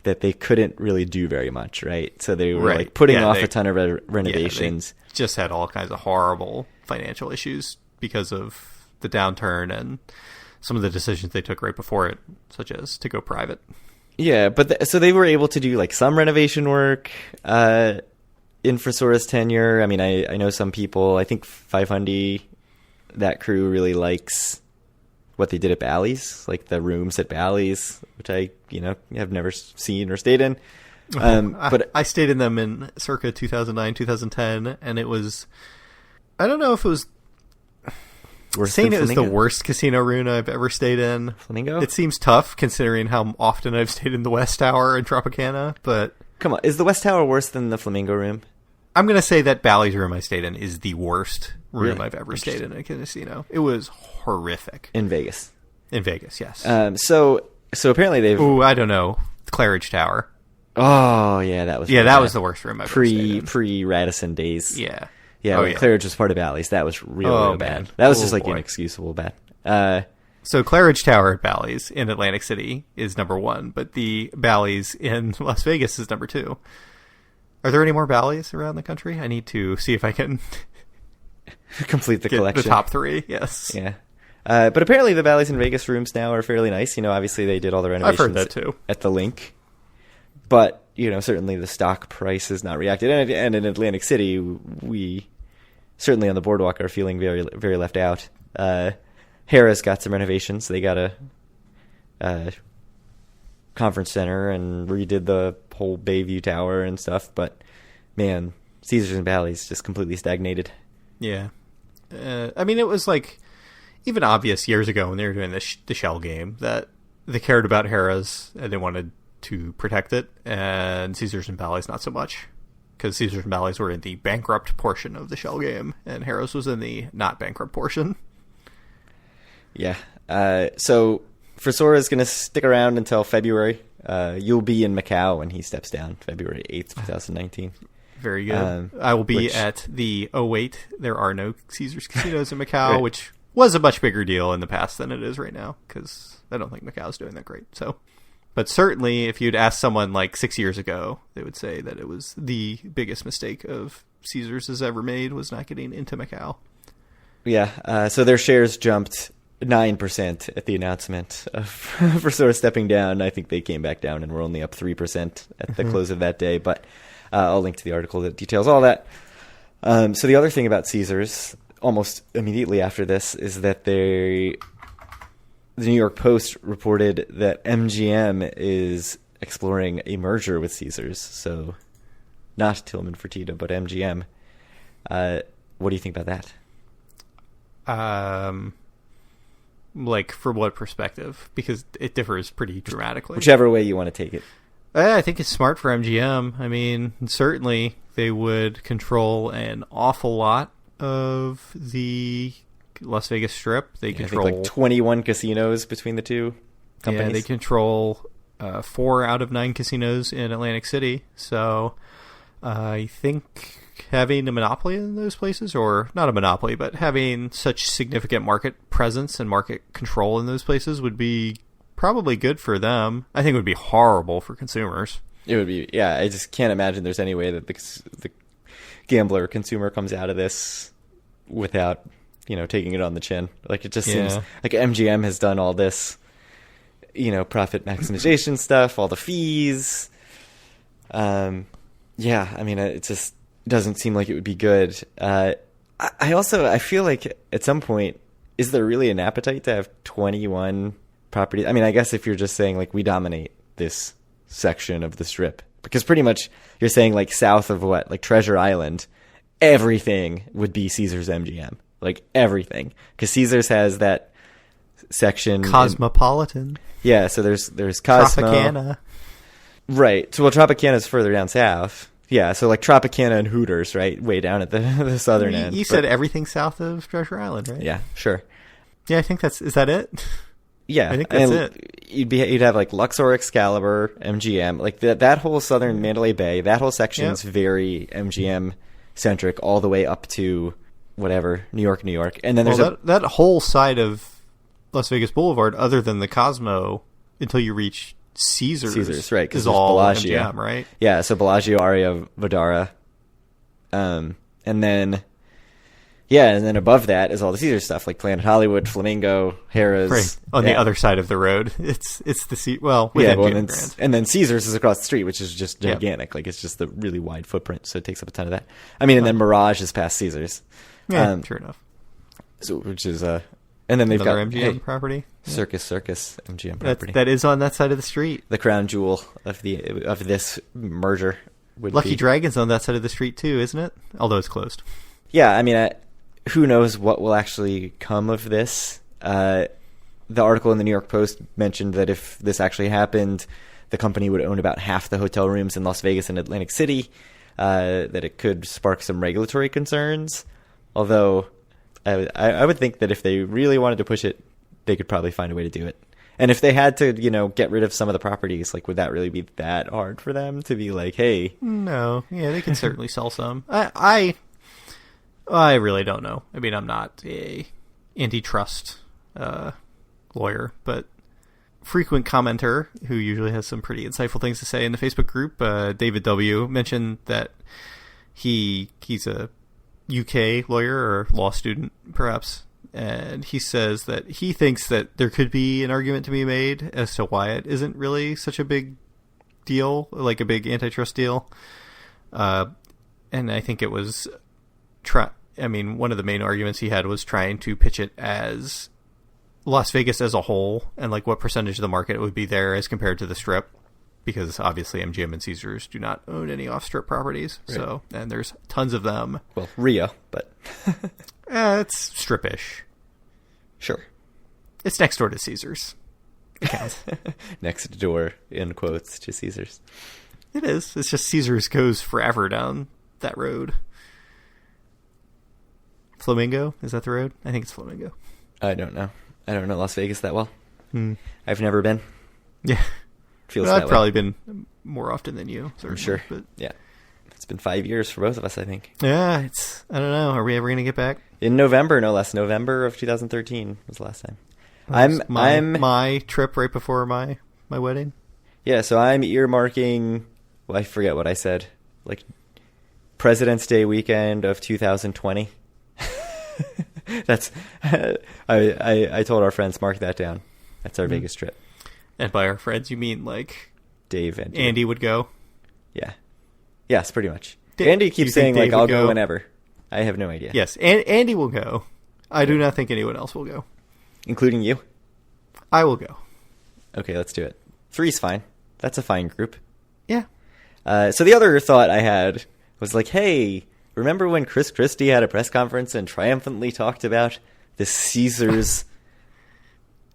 B: that they couldn't really do very much, right? So they were like putting off a ton of renovations.
A: They just had all kinds of horrible financial issues because of the downturn and some of the decisions they took right before it, such as to go private.
B: Yeah, but so they were able to do like some renovation work in Vasora's tenure. I mean, I know some people. I think 500, that crew really likes what they did at Bally's, like the rooms at Bally's, which I, you know, have never seen or stayed in. But
A: I stayed in them in circa 2009, 2010, and it was, I don't know if it was saying it was the worst casino room I've ever stayed in.
B: Flamingo?
A: It seems tough considering how often I've stayed in the West Tower in Tropicana, but...
B: Come on, is the West Tower worse than the Flamingo room?
A: I'm going to say that Bally's room I stayed in is the worst room I've ever stayed in a casino. It was horrific.
B: In Vegas.
A: In Vegas, yes.
B: So apparently they've...
A: Ooh, I don't know. Claridge Tower.
B: Oh, yeah, that was...
A: Yeah, that was the worst room I've ever stayed in.
B: Pre-Radisson days.
A: Yeah.
B: Yeah, Claridge was part of Bally's. That was real bad. That was just like inexcusable bad.
A: So Claridge Tower at Bally's in Atlantic City is number 1, but the Bally's in Las Vegas is number 2. Are there any more Bally's around the country? I need to see if I can
B: complete the collection.
A: The top 3, yes.
B: Yeah. But apparently the Bally's in Vegas rooms now are fairly nice. You know, obviously they did all the renovations
A: I've heard that too.
B: At the Link. But, you know, certainly the stock price has not reacted. And in Atlantic City, we certainly on the boardwalk are feeling very, very left out. Harrah's got some renovations. They got a conference center and redid the whole Bayview Tower and stuff. But, man, Caesars and Bally's just completely stagnated.
A: Yeah. I mean, it was like even obvious years ago when they were doing the shell game that they cared about Harrah's and they wanted to protect it, and Caesars and Bally's not so much. because Caesars and Bally's were in the bankrupt portion of the shell game, and Harrah's was in the not bankrupt portion.
B: Yeah. So Frisora going to stick around until February. You'll be in Macau when he steps down, February 8th, 2019.
A: Very good. I will be at the... Oh, wait. There are no Caesars casinos in Macau, right. Which was a much bigger deal in the past than it is right now, because I don't think Macau's doing that great. So, but certainly, if you'd asked someone like 6 years ago, they would say that it was the biggest mistake of Caesars has ever made, was not getting into Macau.
B: Yeah. So their shares jumped 9% at the announcement for sort of stepping down. I think they came back down and were only up 3% at the close of that day. But I'll link to the article that details all that. So the other thing about Caesars, almost immediately after this, is that the New York Post reported that MGM is exploring a merger with Caesars. So not Tillman Fertitta, but MGM. What do you think about that?
A: Like, from what perspective? Because it differs pretty dramatically.
B: Whichever way you want to take it.
A: I think it's smart for MGM. I mean, certainly they would control an awful lot of the Las Vegas Strip. They control,
B: I think, like 21 casinos between the two companies.
A: Yeah, they control 4 out of 9 casinos in Atlantic City. So I think having a monopoly in those places, or not a monopoly, but having such significant market presence and market control in those places would be probably good for them. I think it would be horrible for consumers. It would be,
B: yeah. I just can't imagine there's any way that the gambler consumer comes out of this without, taking it on the chin. Like, it just seems like MGM has done all this, profit maximization stuff, all the fees. Yeah, I mean, it just doesn't seem like it would be good. I feel like at some point, is there really an appetite to have 21 properties? I mean, I guess if you're just saying, like, we dominate this section of the Strip, because pretty much you're saying, like, south of like Treasure Island, everything would be Caesars MGM. Like, everything. Because Caesars has that section.
A: Cosmopolitan.
B: Yeah, so there's Cosmo.
A: Tropicana.
B: Right. So, well, Tropicana's further down south. Yeah, so like Tropicana and Hooters, right? Way down at the southern end.
A: You said everything south of Treasure Island, right?
B: Yeah, sure.
A: Yeah, I think is that it?
B: Yeah.
A: I think that's it.
B: You'd have like Luxor, Excalibur, MGM, like that whole southern Mandalay Bay, that whole section's very MGM centric all the way up to whatever, New York. And then there's
A: that whole side of Las Vegas Boulevard, other than the Cosmo, until you reach Caesars, right? Is all Bellagio. MGM, right?
B: Yeah, so Bellagio, Aria, Vadara, and then above that is all the Caesars stuff, like Planet Hollywood, Flamingo, Harrah's.
A: Right. On the other side of the road, it's the Grand.
B: And then Caesars is across the street, which is just gigantic. Like, it's just the really wide footprint, so it takes up a ton of that. I mean, and then Mirage is past Caesars.
A: Yeah, sure enough.
B: So, which is and then they've
A: another
B: got
A: MGM property.
B: Circus MGM property.
A: That is on that side of the street.
B: The crown jewel of this merger would
A: Lucky
B: be.
A: Dragon's on that side of the street too, isn't it? Although it's closed.
B: Yeah, I mean, who knows what will actually come of this? The article in the New York Post mentioned that if this actually happened, the company would own about half the hotel rooms in Las Vegas and Atlantic City. That it could spark some regulatory concerns. Although I would think that if they really wanted to push it, they could probably find a way to do it. And if they had to, get rid of some of the properties, like, would that really be that hard for them to be like, hey?
A: No. Yeah, they can certainly sell some. I really don't know. I mean, I'm not a antitrust lawyer, but frequent commenter who usually has some pretty insightful things to say in the Facebook group, David W., mentioned that he's a UK lawyer or law student, perhaps, and he says that he thinks that there could be an argument to be made as to why it isn't really such a big deal, like a big antitrust deal. And I think it was one of the main arguments he had was trying to pitch it as Las Vegas as a whole, and like what percentage of the market would be there as compared to the Strip, because obviously MGM and Caesars do not own any off-strip properties. Right. So, and there's tons of them.
B: Well, Rio, but
A: it's strip-ish.
B: Sure.
A: It's next door to Caesars. It counts.
B: Next door, in quotes, to Caesars.
A: It is. It's just Caesars goes forever down that road. Flamingo? Is that the road? I think it's Flamingo.
B: I don't know. I don't know Las Vegas that well.
A: Hmm.
B: I've never been.
A: Yeah.
B: Feels
A: Well,
B: that
A: I've
B: way.
A: probably been more often than you.
B: I'm sure.
A: But
B: Yeah. It's been 5 years for both of us, I think.
A: yeah, I don't know. Are we ever going to get back?
B: In November, no less. November of 2013 was the last time.
A: My trip right before my wedding.
B: Yeah, so I'm earmarking, well, I forget what I said, like President's Day weekend of 2020. That's, I told our friends, mark that down. That's our Vegas trip.
A: And by our friends, you mean like
B: Dave and
A: Andy would go?
B: Yeah. Yes, pretty much.
A: Da-
B: Andy
A: do you
B: keeps
A: think
B: saying, like,
A: Dave
B: I'll
A: would
B: go
A: go?
B: whenever. I have no idea.
A: Yes, Andy will go. I do not think anyone else will go.
B: Including you?
A: I will go.
B: Okay, let's do it. 3's fine. That's a fine group.
A: Yeah.
B: So the other thought I had was like, hey, remember when Chris Christie had a press conference and triumphantly talked about the Caesars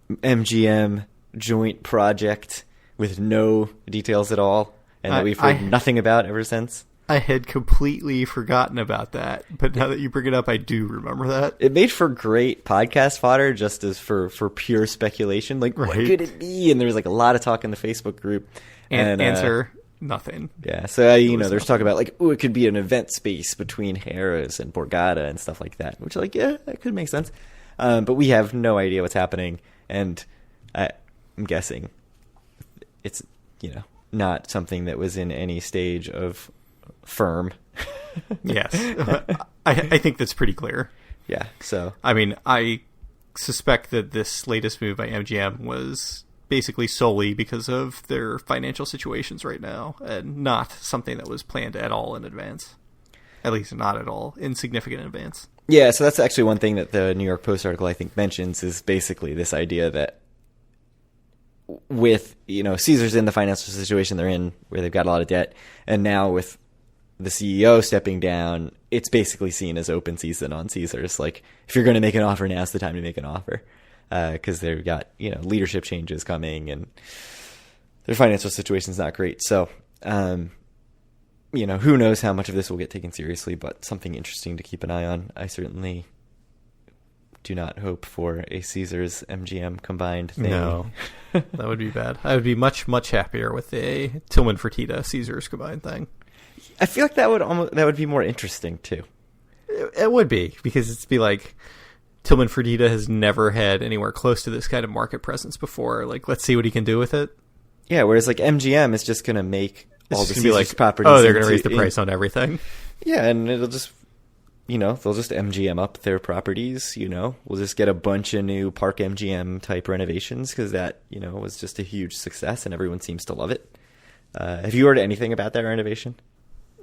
B: MGM joint project with no details at all, and that we've heard nothing about ever since?
A: I had completely forgotten about that, but now that you bring it up, I do remember that.
B: It made for great podcast fodder, just as for pure speculation. Like, what
A: Right.
B: could it be? And there was like a lot of talk in the Facebook group. And
A: answer, nothing.
B: Yeah, so there's talk about like, it could be an event space between Harrah's and Borgata and stuff like that, which like, yeah, that could make sense. But we have no idea what's happening, and I'm guessing it's not something that was in any stage of firm.
A: Yes. I think that's pretty clear.
B: Yeah, so
A: I mean, I suspect that this latest move by MGM was basically solely because of their financial situations right now, and not something that was planned at all in advance. At least not at all in significant advance.
B: yeah, so that's actually one thing that the New York Post article I think mentions, is basically this idea that with Caesars in the financial situation they're in, where they've got a lot of debt, and now with the CEO stepping down, it's basically seen as open season on Caesars. Like, if you're going to make an offer, now's the time to make an offer, because they've got leadership changes coming and their financial situation's not great. So, who knows how much of this will get taken seriously, but something interesting to keep an eye on. I certainly do not hope for a Caesars MGM combined thing.
A: No, that would be bad. I would be much, much happier with a Tillman Fertitta Caesars combined thing.
B: I feel like that would be more interesting too.
A: It would be, because it'd be like Tillman Fertitta has never had anywhere close to this kind of market presence before. Like, let's see what he can do with it.
B: Yeah, whereas like MGM is just going to make all the
A: It's gonna
B: Caesars properties.
A: oh, they're going to raise the price on everything.
B: Yeah, and it'll just, they'll just MGM up their properties. We'll just get a bunch of new Park MGM type renovations, because that was just a huge success and everyone seems to love it. Have you heard anything about that renovation?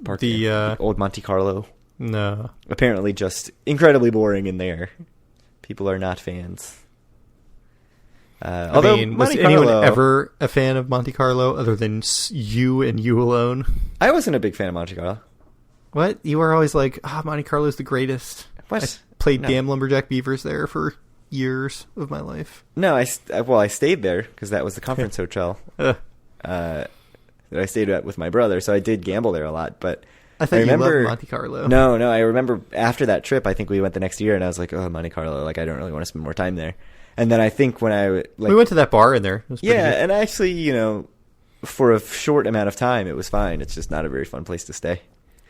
B: Park
A: The
B: old Monte Carlo.
A: No.
B: Apparently, just incredibly boring in there. People are not fans. Although,
A: I mean, was
B: Monte
A: anyone
B: Carlo,
A: ever a fan of Monte Carlo other than you and you alone?
B: I wasn't a big fan of Monte Carlo.
A: What? You were always like, Monte Carlo's the greatest.
B: What?
A: I played
B: No.
A: Damn Lumberjack Beavers there for years of my life.
B: No, I stayed there because that was the conference hotel that I stayed at with my brother, so I did gamble there a lot. But
A: I thought you loved Monte Carlo.
B: No, I remember after that trip, I think we went the next year, and I was like, oh, Monte Carlo, like I don't really want to spend more time there. And then I think when
A: we went to that bar in there. It was pretty
B: yeah,
A: good.
B: and actually, for a short amount of time, it was fine. It's just not a very fun place to stay.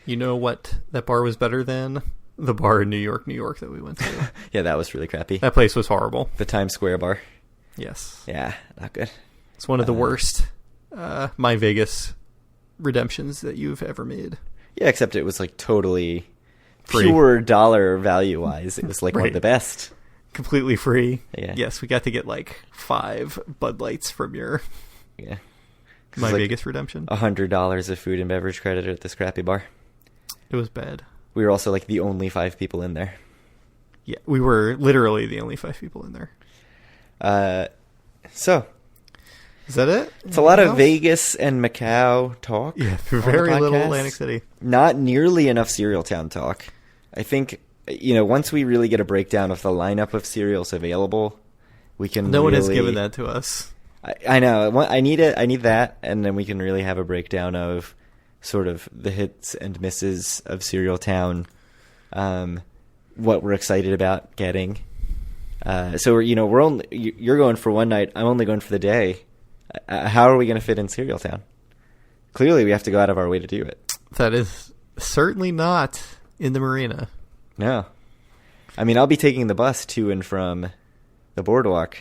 A: You know what? That bar was better than the bar in New York that we went to.
B: Yeah, that was really crappy.
A: That place was horrible.
B: The Times Square bar.
A: Yes.
B: Yeah, not good.
A: It's one of the worst My Vegas redemptions that you've ever made.
B: Yeah, except it was like totally
A: Free.
B: pure dollar value wise. It was like one of
A: Right.
B: the best.
A: Completely free.
B: Yeah.
A: Yes, we got to get like 5 Bud Lights from your
B: Yeah.
A: My
B: like
A: Vegas redemption.
B: $100 of food and beverage credit at this crappy bar.
A: It was bad.
B: We were also like the only 5 people in there.
A: Yeah, we were literally the only 5 people in there.
B: So
A: Is that it?
B: it's a lot of
A: Anything else?
B: Vegas and Macau talk.
A: Yeah,
B: on the
A: very little
B: podcast.
A: Atlantic City.
B: Not nearly enough Serial Town talk. I think, once we really get a breakdown of the lineup of cereals available, we can
A: No one has
B: really-
A: given that to us.
B: I know. I need it. I need that, and then we can really have a breakdown of sort of the hits and misses of Serial Town, what we're excited about getting. So you're going for one night. I'm only going for the day. How are we going to fit in Serial Town? Clearly, we have to go out of our way to do it.
A: That is certainly not in the marina.
B: No. I mean, I'll be taking the bus to and from the boardwalk,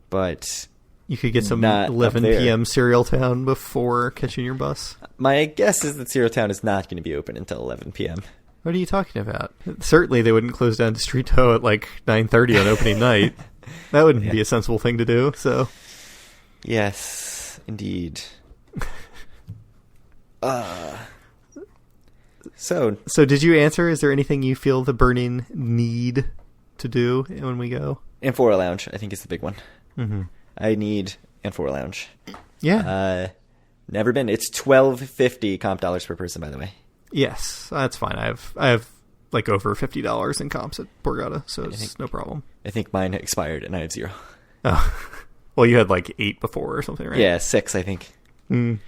B: but
A: you could get some 11 p.m. Serial Town before catching your bus.
B: My guess is that Serial Town is not going to be open until 11 p.m.
A: What are you talking about? Certainly, they wouldn't close down Street Tow at like 9:30 on opening night. That wouldn't be a sensible thing to do. So,
B: yes, indeed. So
A: did you answer? Is there anything you feel the burning need to do when we go?
B: Amphora Lounge, I think, is the big one.
A: Mm-hmm.
B: I need Amphora Lounge.
A: Yeah.
B: Never been. It's $12.50 comp dollars per person, by the way.
A: Yes, that's fine. I have like over $50 in comps at Borgata, so it's no problem.
B: I think mine expired and I have 0.
A: Oh, well, you had like 8 before or something, right?
B: Yeah, 6, I think.
A: Mm.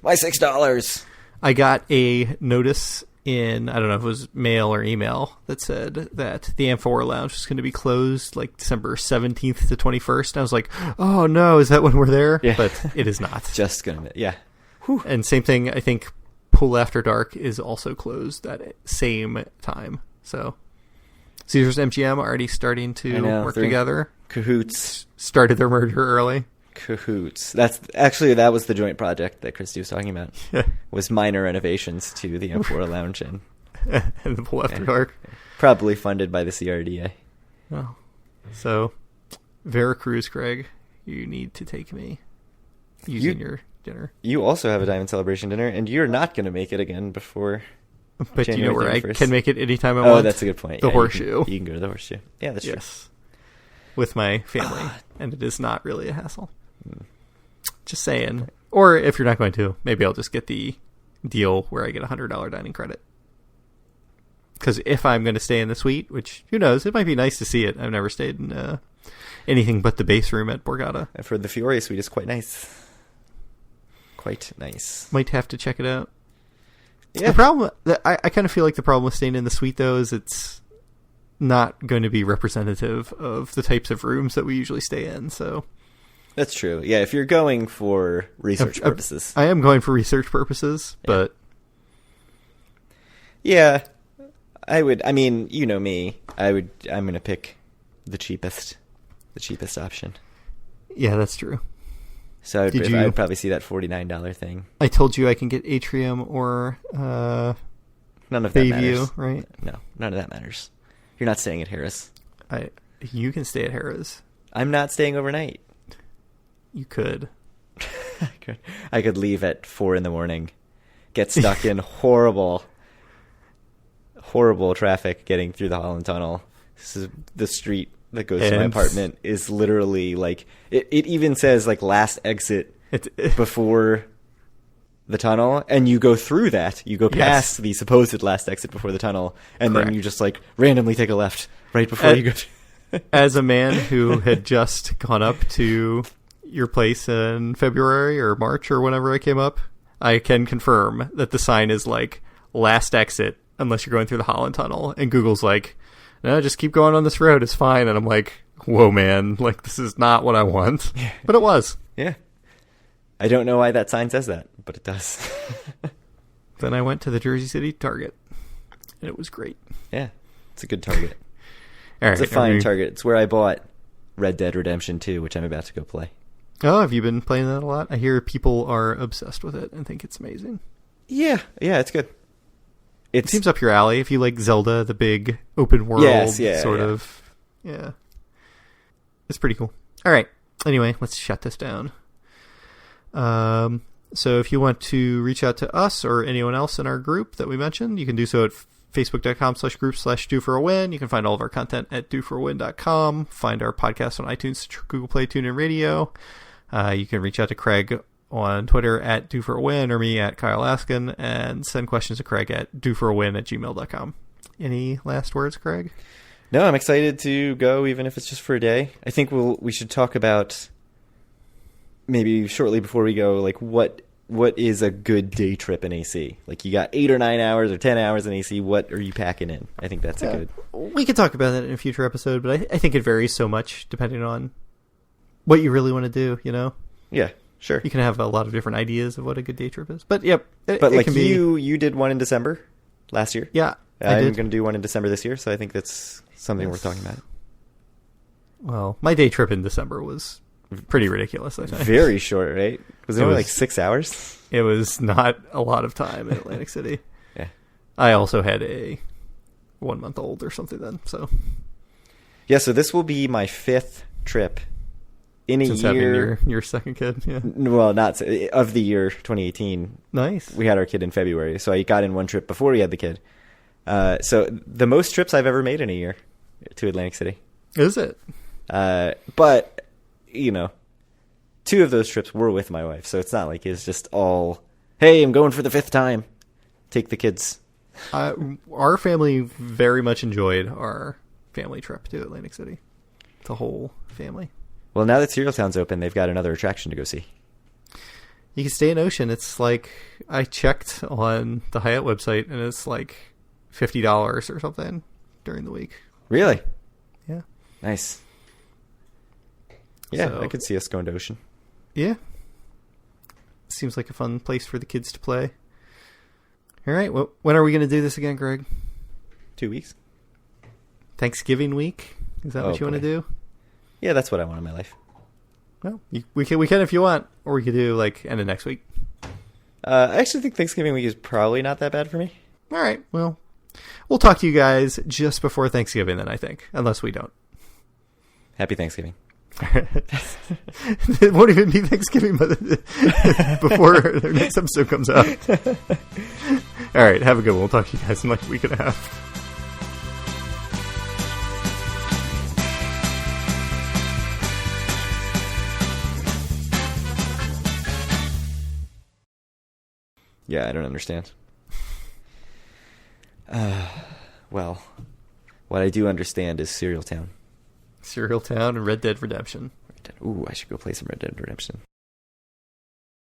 B: My $6.
A: I got a notice in, I don't know if it was mail or email, that said that the Amphora Lounge was going to be closed like December 17th to 21st. I was like, oh no, is that when we're there?
B: Yeah.
A: But it is not.
B: Just going to, yeah.
A: Whew. And same thing, I think Pool After Dark is also closed at same time. So Caesars MGM already starting to work together.
B: Cahoots.
A: Started their merger early.
B: Cahoots. That was the joint project that Christy was talking about. Was minor renovations to the Amphora Lounge and
A: the Pool After Dark.
B: Probably funded by the CRDA.
A: Oh. So, Veracruz, Craig, you need to take me using your dinner.
B: You also have a Diamond Celebration dinner, and you're not going to make it again before
A: But
B: January
A: do you know where
B: 31st.
A: I can make it anytime I want?
B: Oh, that's a good point.
A: The Horseshoe.
B: You can go to the Horseshoe. Yeah, that's true.
A: Yes. With my family, and it is not really a hassle. Just saying. Or if you're not going to, maybe I'll just get the deal where I get $100 dining credit. Because if I'm going to stay in the suite, which, who knows, it might be nice to see it. I've never stayed in anything but the base room at Borgata.
B: I've heard the Fiore suite is quite nice. Quite nice.
A: Might have to check it out.
B: Yeah.
A: The problem, I kind of feel like the problem with staying in the suite, though, is it's not going to be representative of the types of rooms that we usually stay in, so...
B: That's true. Yeah, if you're going for research purposes.
A: I am going for research purposes, but...
B: Yeah, I would... I mean, you know me. I'm going to pick the cheapest option.
A: Yeah, that's true.
B: So I would probably see that $49 thing.
A: I told you I can get Atrium or
B: none of
A: Bayview,
B: that matters.
A: right?
B: No, none of that matters. You're not staying at Harrah's.
A: You can stay at Harrah's.
B: I'm not staying overnight.
A: You could.
B: I could leave at 4 a.m, get stuck in horrible traffic getting through the Holland Tunnel. This is the street that goes to my apartment is literally like it even says like last exit before the tunnel, and you go through that. You go past the supposed last exit before the tunnel, and then you just like randomly take a left right before you go.
A: As a man who had just gone up to your place in February or March or whenever I came up, I can confirm that the sign is like last exit unless you're going through the Holland Tunnel, and Google's like, no, just keep going on this road, it's fine. And I'm like, whoa, man, like this is not what I want. But it was.
B: Yeah. I don't know why that sign says that, but it does.
A: Then I went to the Jersey City Target, and it was great.
B: Yeah, it's a good Target.
A: All
B: it's
A: right,
B: a fine Target. It's where I bought Red Dead Redemption 2, which I'm about to go play.
A: Oh, have you been playing that a lot? I hear people are obsessed with it and think it's amazing.
B: Yeah, it's good.
A: It seems up your alley if you like Zelda, the big open world sort of. Yeah. It's pretty cool. All right. Anyway, let's shut this down. So if you want to reach out to us or anyone else in our group that we mentioned, you can do so at facebook.com/group/DoForAWin. You can find all of our content at doforawin.com. Find our podcast on iTunes, Google Play, TuneIn Radio. You can reach out to Craig on Twitter at doforawin or me at Kyle Askin, and send questions to Craig at doforawin@gmail.com. Any last words, Craig?
B: No, I'm excited to go, even if it's just for a day. I think we should talk about maybe shortly before we go, like what what is a good day trip in AC? Like, you got 8 or 9 hours or 10 hours in AC. What are you packing in? I think that's a good...
A: We could talk about that in a future episode, but I think it varies so much depending on what you really want to do, you know?
B: Yeah, sure.
A: You can have a lot of different ideas of what a good day trip is. But, yep.
B: But,
A: it
B: like,
A: can
B: you did one in December last year.
A: Yeah,
B: I'm going to do one in December this year, so I think that's something worth talking about.
A: Well, my day trip in December was pretty ridiculous, I think.
B: Very short, right? Was it only like 6 hours?
A: It was not a lot of time in Atlantic City.
B: Yeah.
A: I also had a 1-month-old or something then, so...
B: Yeah, so this will be my 5th trip in a
A: Since
B: year.
A: Having your second kid, yeah.
B: Well, not of the year 2018.
A: Nice.
B: We had our kid in February, so I got in one trip before we had the kid. So the most trips I've ever made in a year to Atlantic City.
A: Is it?
B: But, you know, 2 of those trips were with my wife, so it's not like it's just all, hey, I'm going for the 5th time. Take the kids.
A: Our family very much enjoyed our family trip to Atlantic City. The whole family.
B: Well, now that Cereal Town's open, they've got another attraction to go see.
A: You can stay in Ocean. It's like, I checked on the Hyatt website, and it's like $50 or something during the week.
B: Really?
A: Yeah.
B: Nice. Yeah,
A: So,
B: I could see us going to Ocean.
A: Yeah. Seems like a fun place for the kids to play. All right. Well, when are we going to do this again, Greg?
B: 2 weeks.
A: Thanksgiving week? Is that what you want to do?
B: Yeah, that's what I want in my life.
A: Well, we can if you want, or we could do like end of next week.
B: I actually think Thanksgiving week is probably not that bad for me.
A: All right. Well, we'll talk to you guys just before Thanksgiving then, I think, unless we don't.
B: Happy Thanksgiving.
A: It won't even be Thanksgiving before our next episode comes out. All right. Have a good one. We'll talk to you guys in like a week and a half.
B: Yeah, I don't understand. Well, what I do understand is Cereal Town.
A: Cereal Town and Red Dead Redemption.
B: Ooh, I should go play some Red Dead Redemption.